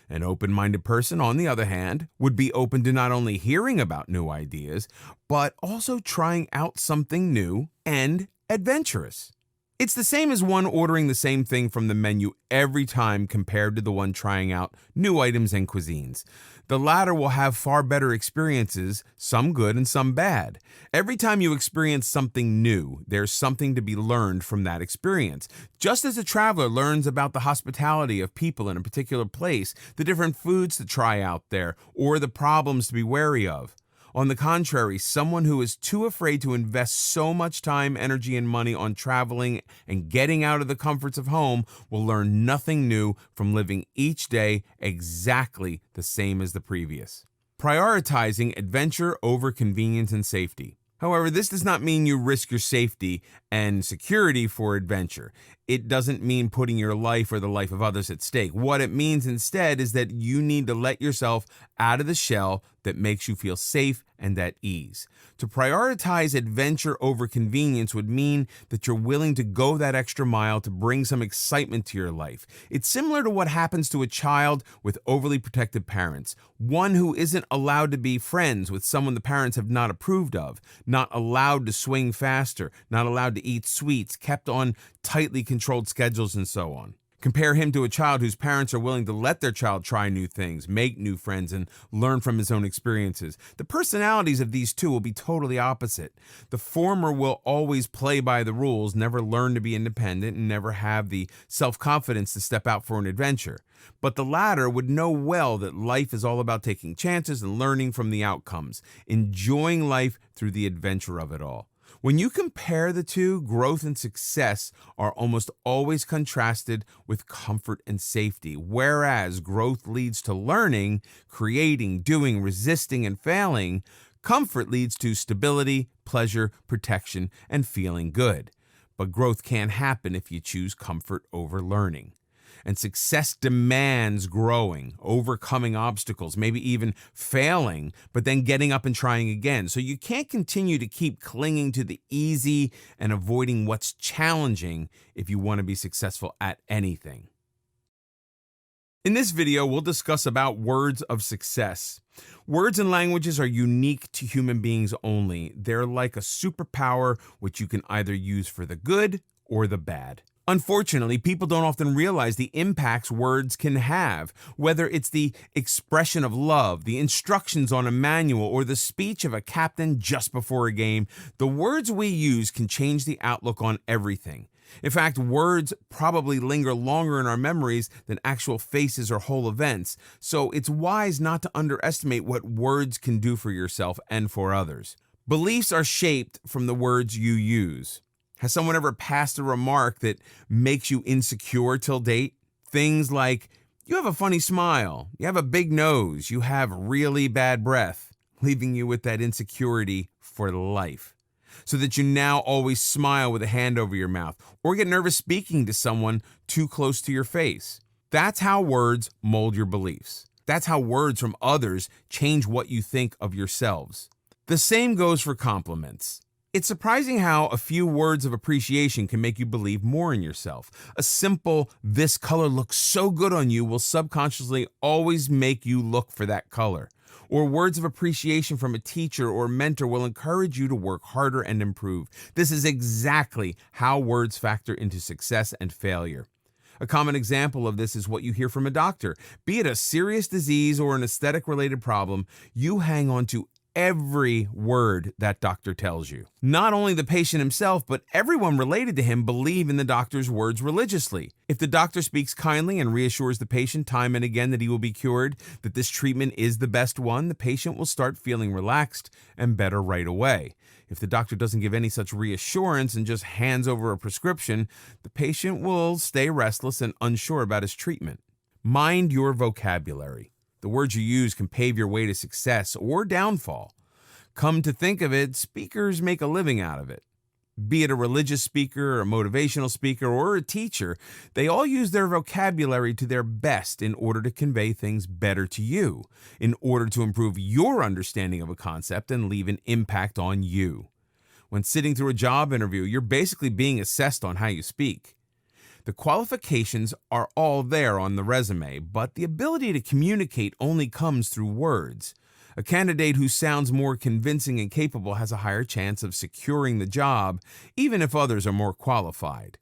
An open-minded person, on the other hand, would be open to not only hearing about new ideas, but also trying out something new and adventurous. It's the same as one ordering the same thing from the menu every time compared to the one trying out new items and cuisines. The latter will have far better experiences, some good and some bad. Every time you experience something new, there's something to be learned from that experience. Just as a traveler learns about the hospitality of people in a particular place, the different foods to try out there, or the problems to be wary of. On the contrary, someone who is too afraid to invest so much time, energy, and money on traveling and getting out of the comforts of home will learn nothing new from living each day exactly the same as the previous. Prioritizing adventure over convenience and safety. However, this does not mean you risk your safety and security for adventure. It doesn't mean putting your life or the life of others at stake. What it means instead is that you need to let yourself out of the shell that makes you feel safe and at ease. To prioritize adventure over convenience would mean that you're willing to go that extra mile to bring some excitement to your life. It's similar to what happens to a child with overly protective parents, one who isn't allowed to be friends with someone the parents have not approved of, not allowed to swing faster, not allowed to eat sweets, kept on tightly controlled schedules, and so on. Compare him to a child whose parents are willing to let their child try new things, make new friends, and learn from his own experiences. The personalities of these two will be totally opposite. The former will always play by the rules, never learn to be independent, and never have the self-confidence to step out for an adventure. But the latter would know well that life is all about taking chances and learning from the outcomes, enjoying life through the adventure of it all. When you compare the two, growth and success are almost always contrasted with comfort and safety, whereas growth leads to learning, creating, doing, resisting, and failing. Comfort leads to stability, pleasure, protection, and feeling good. But growth can't happen if you choose comfort over learning. And success demands growing, overcoming obstacles, maybe even failing, but then getting up and trying again. So you can't continue to keep clinging to the easy and avoiding what's challenging if you want to be successful at anything. In this video, we'll discuss about words of success. Words and languages are unique to human beings only. They're like a superpower which you can either use for the good or the bad. Unfortunately, people don't often realize the impacts words can have, whether it's the expression of love, the instructions on a manual, or the speech of a captain just before a game. The words we use can change the outlook on everything. In fact, words probably linger longer in our memories than actual faces or whole events, so it's wise not to underestimate what words can do for yourself and for others. Beliefs are shaped from the words you use. Has someone ever passed a remark that makes you insecure till date? Things like, you have a funny smile, you have a big nose, you have really bad breath, leaving you with that insecurity for life. So that you now always smile with a hand over your mouth, or get nervous speaking to someone too close to your face. That's how words mold your beliefs. That's how words from others change what you think of yourselves. The same goes for compliments. It's surprising how a few words of appreciation can make you believe more in yourself. A simple, "this color looks so good on you," will subconsciously always make you look for that color. Or words of appreciation from a teacher or mentor will encourage you to work harder and improve. This is exactly how words factor into success and failure. A common example of this is what you hear from a doctor. Be it a serious disease or an aesthetic-related problem, you hang on to every word that doctor tells you. Not only the patient himself, but everyone related to him believe in the doctor's words religiously. If the doctor speaks kindly and reassures the patient time and again that he will be cured, that this treatment is the best one, the patient will start feeling relaxed and better right away. If the doctor doesn't give any such reassurance and just hands over a prescription, the patient will stay restless and unsure about his treatment. Mind your vocabulary. The words you use can pave your way to success or downfall. Come to think of it, speakers make a living out of it. Be it a religious speaker, a motivational speaker, or a teacher, they all use their vocabulary to their best in order to convey things better to you, in order to improve your understanding of a concept and leave an impact on you. When sitting through a job interview, you're basically being assessed on how you speak. The qualifications are all there on the resume, but the ability to communicate only comes through words. A candidate who sounds more convincing and capable has a higher chance of securing the job, even if others are more qualified.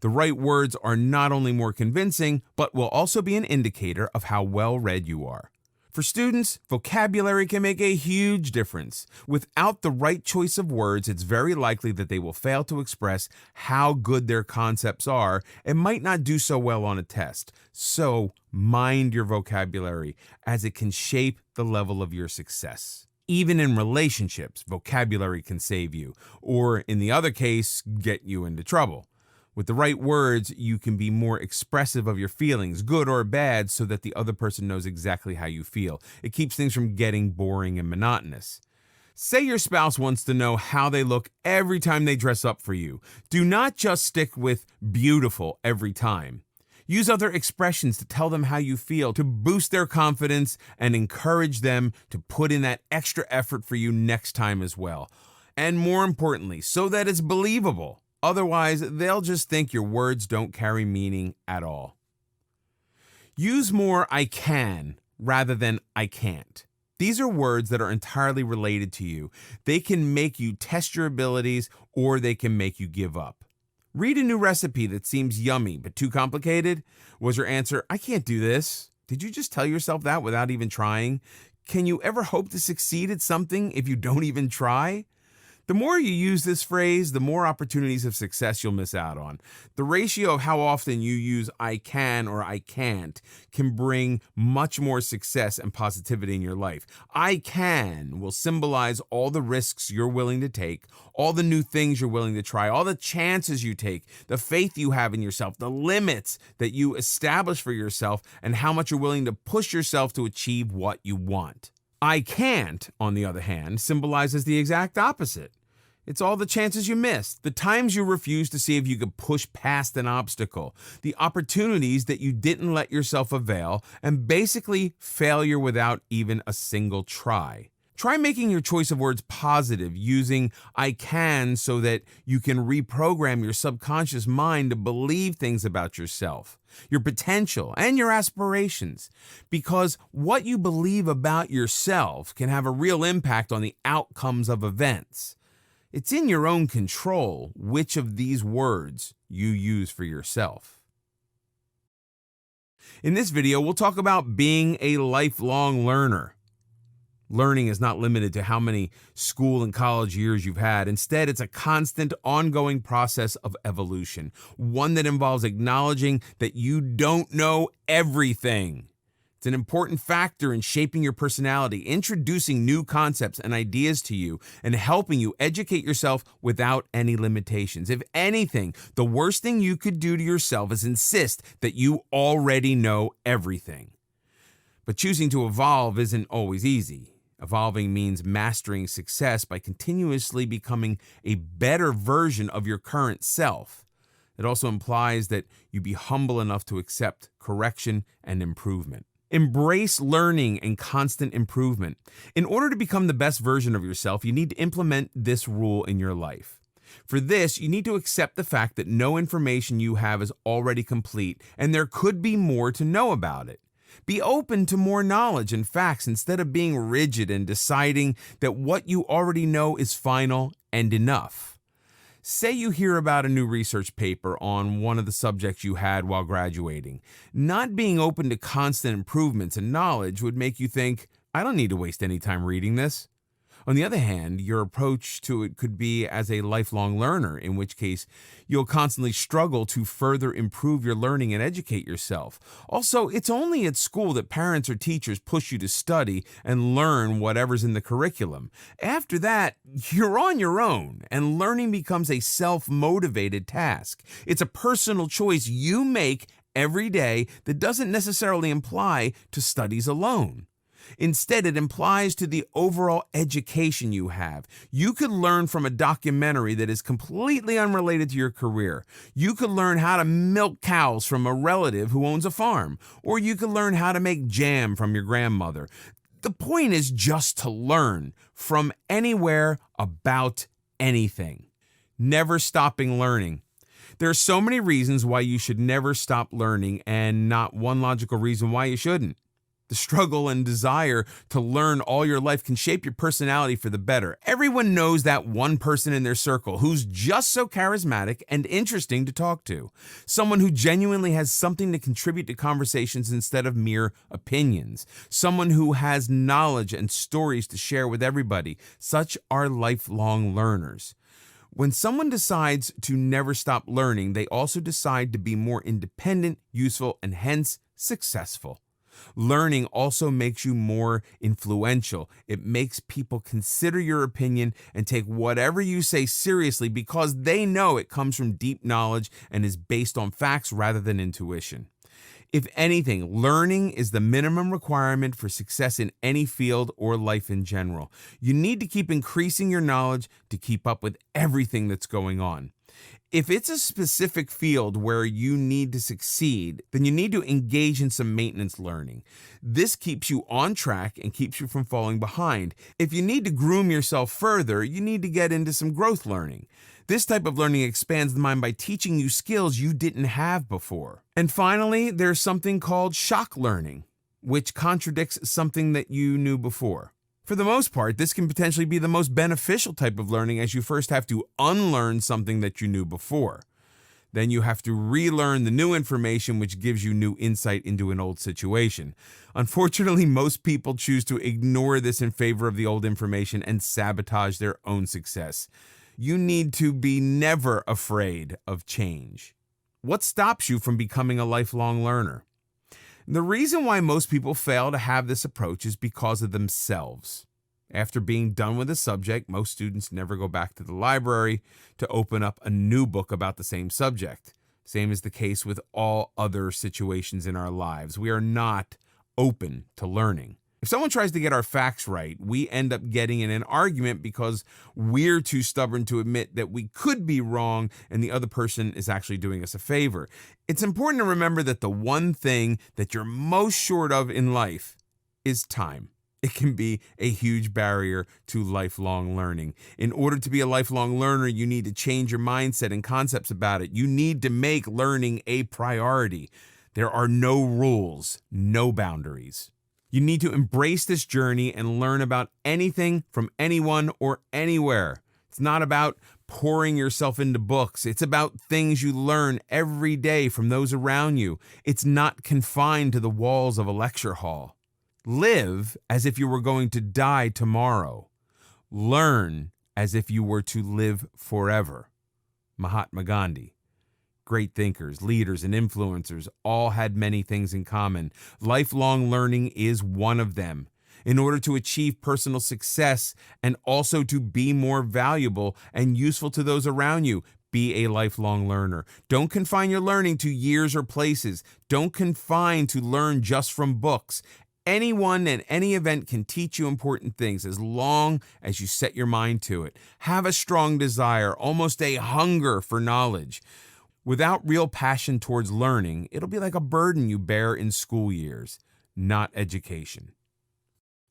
The right words are not only more convincing, but will also be an indicator of how well-read you are. For students, vocabulary can make a huge difference. Without the right choice of words, it's very likely that they will fail to express how good their concepts are and might not do so well on a test. So, mind your vocabulary, as it can shape the level of your success. Even in relationships, vocabulary can save you, or in the other case, get you into trouble. With the right words, you can be more expressive of your feelings, good or bad, so that the other person knows exactly how you feel. It keeps things from getting boring and monotonous. Say your spouse wants to know how they look every time they dress up for you. Do not just stick with beautiful every time. Use other expressions to tell them how you feel, to boost their confidence and encourage them to put in that extra effort for you next time as well. And more importantly, so that it's believable. Otherwise, they'll just think your words don't carry meaning at all. Use more "I can" rather than "I can't." These are words that are entirely related to you. They can make you test your abilities, or they can make you give up. Read a new recipe that seems yummy but too complicated. Was your answer, I can't do this? Did you just tell yourself that without even trying? Can you ever hope to succeed at something if you don't even try? The more you use this phrase, the more opportunities of success you'll miss out on. The ratio of how often you use I can or I can't can bring much more success and positivity in your life. I can will symbolize all the risks you're willing to take, all the new things you're willing to try, all the chances you take, the faith you have in yourself, the limits that you establish for yourself, and how much you're willing to push yourself to achieve what you want. I can't, on the other hand, symbolizes the exact opposite. It's all the chances you missed, the times you refused to see if you could push past an obstacle, the opportunities that you didn't let yourself avail, and basically failure without even a single try. Try making your choice of words positive, using I can so that you can reprogram your subconscious mind to believe things about yourself, your potential, and your aspirations. Because what you believe about yourself can have a real impact on the outcomes of events. It's in your own control which of these words you use for yourself. In this video, we'll talk about being a lifelong learner. Learning is not limited to how many school and college years you've had. Instead, it's a constant, ongoing process of evolution, one that involves acknowledging that you don't know everything. It's an important factor in shaping your personality, introducing new concepts and ideas to you, and helping you educate yourself without any limitations. If anything, the worst thing you could do to yourself is insist that you already know everything. But choosing to evolve isn't always easy. Evolving means mastering success by continuously becoming a better version of your current self. It also implies that you be humble enough to accept correction and improvement. Embrace learning and constant improvement. In order to become the best version of yourself, you need to implement this rule in your life. For this, you need to accept the fact that no information you have is already complete, and there could be more to know about it. Be open to more knowledge and facts instead of being rigid and deciding that what you already know is final and enough. Say you hear about a new research paper on one of the subjects you had while graduating. Not being open to constant improvements and knowledge would make you think, I don't need to waste any time reading this. On the other hand, your approach to it could be as a lifelong learner, in which case you'll constantly struggle to further improve your learning and educate yourself. Also, it's only at school that parents or teachers push you to study and learn whatever's in the curriculum. After that, you're on your own, and learning becomes a self-motivated task. It's a personal choice you make every day that doesn't necessarily imply to studies alone. Instead, it implies to the overall education you have. You could learn from a documentary that is completely unrelated to your career. You could learn how to milk cows from a relative who owns a farm, or you could learn how to make jam from your grandmother. The point is just to learn from anywhere about anything. Never stopping learning. There are so many reasons why you should never stop learning, and not one logical reason why you shouldn't. The struggle and desire to learn all your life can shape your personality for the better. Everyone knows that one person in their circle who's just so charismatic and interesting to talk to. Someone who genuinely has something to contribute to conversations instead of mere opinions. Someone who has knowledge and stories to share with everybody. Such are lifelong learners. When someone decides to never stop learning, they also decide to be more independent, useful, and hence successful. Learning also makes you more influential. It makes people consider your opinion and take whatever you say seriously because they know it comes from deep knowledge and is based on facts rather than intuition. If anything, learning is the minimum requirement for success in any field or life in general. You need to keep increasing your knowledge to keep up with everything that's going on. If it's a specific field where you need to succeed, then you need to engage in some maintenance learning. This keeps you on track and keeps you from falling behind. If you need to groom yourself further, you need to get into some growth learning. This type of learning expands the mind by teaching you skills you didn't have before. And finally, there's something called shock learning, which contradicts something that you knew before. For the most part, this can potentially be the most beneficial type of learning as you first have to unlearn something that you knew before. Then you have to relearn the new information, which gives you new insight into an old situation. Unfortunately, most people choose to ignore this in favor of the old information and sabotage their own success. You need to be never afraid of change. What stops you from becoming a lifelong learner? The reason why most people fail to have this approach is because of themselves. After being done with a subject, most students never go back to the library to open up a new book about the same subject. Same is the case with all other situations in our lives. We are not open to learning. If someone tries to get our facts right, we end up getting in an argument because we're too stubborn to admit that we could be wrong and the other person is actually doing us a favor. It's important to remember that the one thing that you're most short of in life is time. It can be a huge barrier to lifelong learning. In order to be a lifelong learner, you need to change your mindset and concepts about it. You need to make learning a priority. There are no rules, no boundaries. You need to embrace this journey and learn about anything from anyone or anywhere. It's not about pouring yourself into books. It's about things you learn every day from those around you. It's not confined to the walls of a lecture hall. Live as if you were going to die tomorrow. Learn as if you were to live forever. Mahatma Gandhi. Great thinkers, leaders, and influencers all had many things in common. Lifelong learning is one of them. In order to achieve personal success and also to be more valuable and useful to those around you, be a lifelong learner. Don't confine your learning to years or places. Don't confine to learn just from books. Anyone and any event can teach you important things as long as you set your mind to it. Have a strong desire, almost a hunger for knowledge. Without real passion towards learning, it'll be like a burden you bear in school years, not education.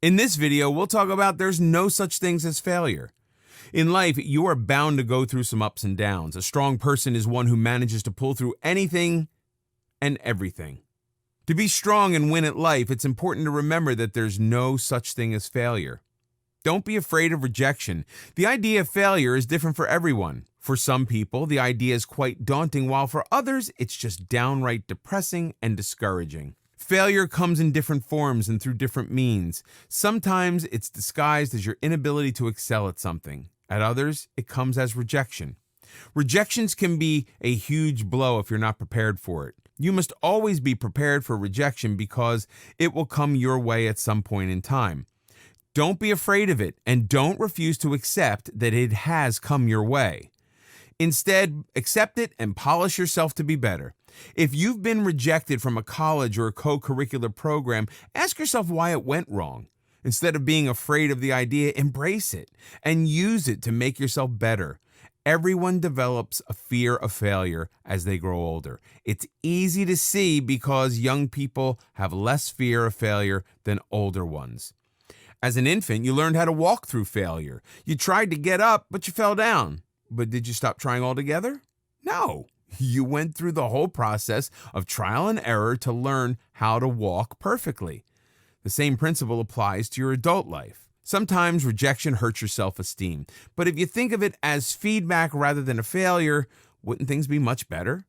In this video, we'll talk about there's no such things as failure. In life, you are bound to go through some ups and downs. A strong person is one who manages to pull through anything and everything. To be strong and win at life, it's important to remember that there's no such thing as failure. Don't be afraid of rejection. The idea of failure is different for everyone. For some people, the idea is quite daunting, while for others, it's just downright depressing and discouraging. Failure comes in different forms and through different means. Sometimes it's disguised as your inability to excel at something. At others, it comes as rejection. Rejections can be a huge blow if you're not prepared for it. You must always be prepared for rejection because it will come your way at some point in time. Don't be afraid of it, and don't refuse to accept that it has come your way. Instead, accept it and polish yourself to be better. If you've been rejected from a college or a co-curricular program, ask yourself why it went wrong. Instead of being afraid of the idea, embrace it and use it to make yourself better. Everyone develops a fear of failure as they grow older. It's easy to see because young people have less fear of failure than older ones. As an infant, you learned how to walk through failure. You tried to get up, but you fell down. But did you stop trying altogether? No. You went through the whole process of trial and error to learn how to walk perfectly. The same principle applies to your adult life. Sometimes rejection hurts your self-esteem, but if you think of it as feedback rather than a failure, wouldn't things be much better?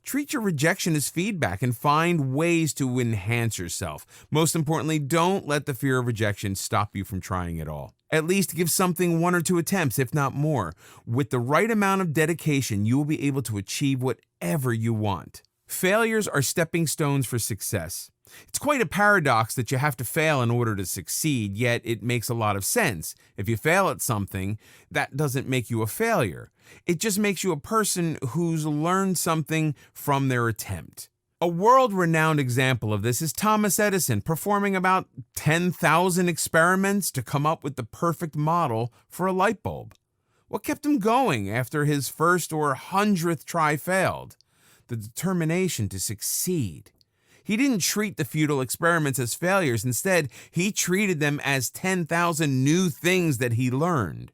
Treat your rejection as feedback and find ways to enhance yourself. Most importantly, don't let the fear of rejection stop you from trying at all. At least give something 1 or 2 attempts, if not more. With the right amount of dedication, you will be able to achieve whatever you want. Failures are stepping stones for success. It's quite a paradox that you have to fail in order to succeed, yet it makes a lot of sense. If you fail at something, that doesn't make you a failure. It just makes you a person who's learned something from their attempt. A world-renowned example of this is Thomas Edison performing about 10,000 experiments to come up with the perfect model for a light bulb. What kept him going after his first or 100th try failed? The determination to succeed. He didn't treat the futile experiments as failures. Instead, he treated them as 10,000 new things that he learned.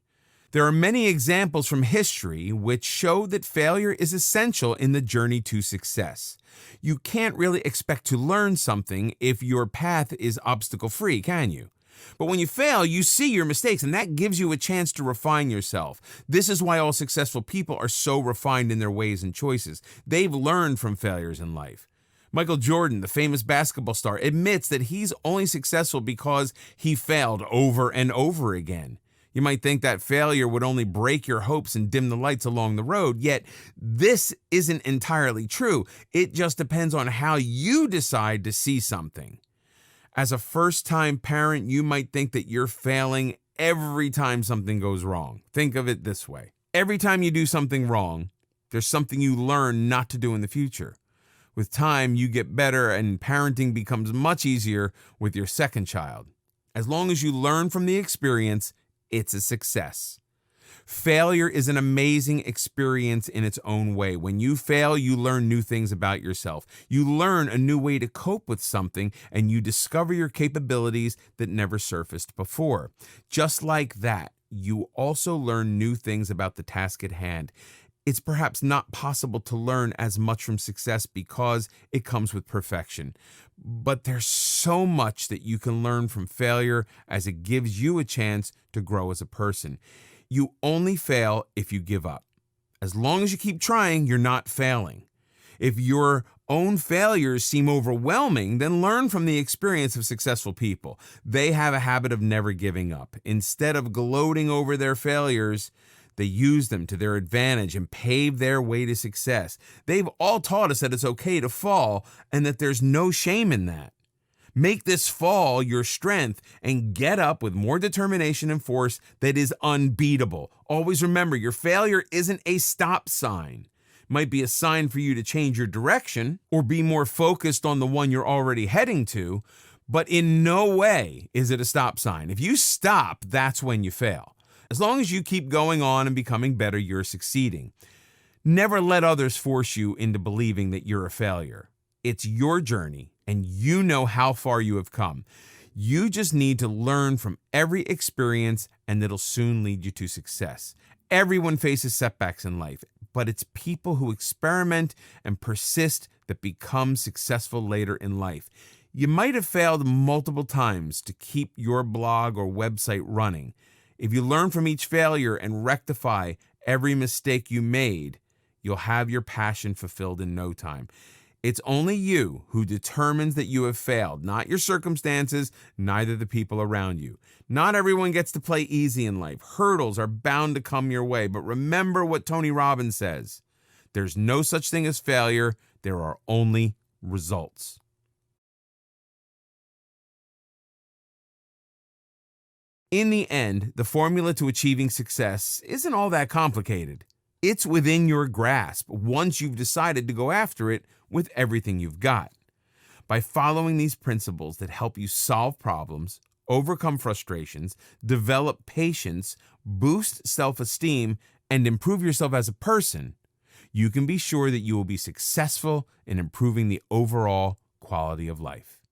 There are many examples from history which show that failure is essential in the journey to success. You can't really expect to learn something if your path is obstacle-free, can you? But when you fail, you see your mistakes, and that gives you a chance to refine yourself. This is why all successful people are so refined in their ways and choices. They've learned from failures in life. Michael Jordan, the famous basketball star, admits that he's only successful because he failed over and over again. You might think that failure would only break your hopes and dim the lights along the road, yet this isn't entirely true. It just depends on how you decide to see something. As a first-time parent, you might think that you're failing every time something goes wrong. Think of it this way. Every time you do something wrong, there's something you learn not to do in the future. With time, you get better, and parenting becomes much easier with your second child. As long as you learn from the experience, it's a success. Failure is an amazing experience in its own way. When you fail, you learn new things about yourself. You learn a new way to cope with something, and you discover your capabilities that never surfaced before. Just like that, you also learn new things about the task at hand. It's perhaps not possible to learn as much from success because it comes with perfection. But there's so much that you can learn from failure, as it gives you a chance to grow as a person. You only fail if you give up. As long as you keep trying, you're not failing. If your own failures seem overwhelming, then learn from the experience of successful people. They have a habit of never giving up. Instead of gloating over their failures, they use them to their advantage and pave their way to success. They've all taught us that it's okay to fall and that there's no shame in that. Make this fall your strength and get up with more determination and force that is unbeatable. Always remember, your failure isn't a stop sign. It might be a sign for you to change your direction or be more focused on the one you're already heading to, but in no way is it a stop sign. If you stop, that's when you fail. As long as you keep going on and becoming better, you're succeeding. Never let others force you into believing that you're a failure. It's your journey, and you know how far you have come. You just need to learn from every experience, and it'll soon lead you to success. Everyone faces setbacks in life, but it's people who experiment and persist that become successful later in life. You might have failed multiple times to keep your blog or website running. If you learn from each failure and rectify every mistake you made, you'll have your passion fulfilled in no time. It's only you who determines that you have failed, not your circumstances, neither the people around you. Not everyone gets to play easy in life. Hurdles are bound to come your way, but remember what Tony Robbins says. There's no such thing as failure. There are only results. In the end, the formula to achieving success isn't all that complicated. It's within your grasp once you've decided to go after it with everything you've got. By following these principles that help you solve problems, overcome frustrations, develop patience, boost self-esteem, and improve yourself as a person, you can be sure that you will be successful in improving the overall quality of life.